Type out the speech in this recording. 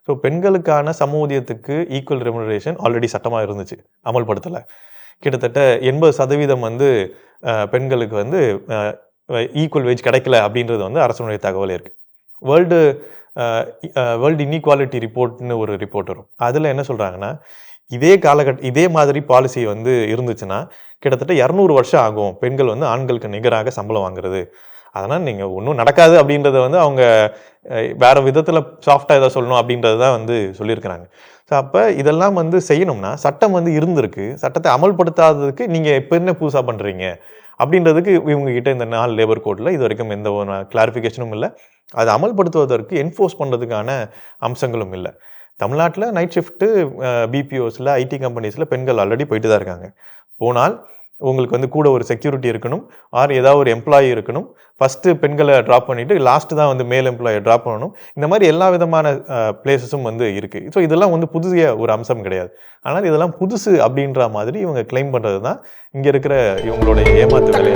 So பெண்களுக்கான சம ஊதியத்துக்கு equal remuneration already சட்டமாக இருந்துச்சு, அமல்படுத்தலை. கிட்டத்தட்ட 80% வந்து பெண்களுக்கு வந்து ஈக்குவல் வேஜ் கிடைக்கல அப்படின்றது வந்து அரசனுடைய தகவல் இருக்குது. வேர்ல்டு இன்இக்வாலிட்டி ரிப்போர்ட்னு ஒரு ரிப்போர்ட் வரும். அதில் என்ன சொல்கிறாங்கன்னா, இதே மாதிரி பாலிசி வந்து இருந்துச்சுன்னா கிட்டத்தட்ட 200 வருஷம் ஆகும் பெண்கள் வந்து ஆண்களுக்கு நிகராக சம்பளம் வாங்குறது. அதனால் நீங்கள் ஒன்றும் நடக்காது அப்படின்றத வந்து அவங்க வேறு விதத்தில் சாஃப்டாக எதாவது சொல்லணும் அப்படின்றது தான் வந்து சொல்லியிருக்கிறாங்க. ஸோ அப்போ இதெல்லாம் வந்து செய்யணும்னா சட்டம் வந்து இருந்திருக்கு, சட்டத்தை அமல்படுத்தாததுக்கு நீங்கள் இப்போ என்ன புதுசாக பண்ணுறீங்க அப்படின்றதுக்கு இவங்ககிட்ட இந்த 4 லேபர் கோடில் இது வரைக்கும் எந்த ஒரு கிளாரிஃபிகேஷனும் இல்லை. அதை அமல்படுத்துவதற்கு என்ஃபோர்ஸ் பண்ணுறதுக்கான அம்சங்களும் இல்லை. தமிழ்நாட்டில் நைட் ஷிஃப்ட்டு பிபிஓஸில் ஐடி கம்பெனிஸில் பெண்கள் ஆல்ரெடி போயிட்டு தான் இருக்காங்க. போனால் உங்களுக்கு வந்து கூட ஒரு செக்யூரிட்டி இருக்கணும், ஆர் ஏதாவது ஒரு எம்ப்ளாயி இருக்கணும். ஃபஸ்ட்டு பெண்களை ட்ராப் பண்ணிவிட்டு லாஸ்ட்டு தான் வந்து மேல் எம்ப்ளாயை ட்ராப் பண்ணணும். இந்த மாதிரி எல்லா விதமான பிளேசஸும் வந்து இருக்குது. ஸோ இதெல்லாம் வந்து புதிய ஒரு அம்சம் கிடையாது. ஆனால் இதெல்லாம் புதுசு அப்படின்ற மாதிரி இவங்க கிளைம் பண்ணுறது தான் இங்கே இருக்கிற இவங்களுடைய ஏமாத்து வேலை.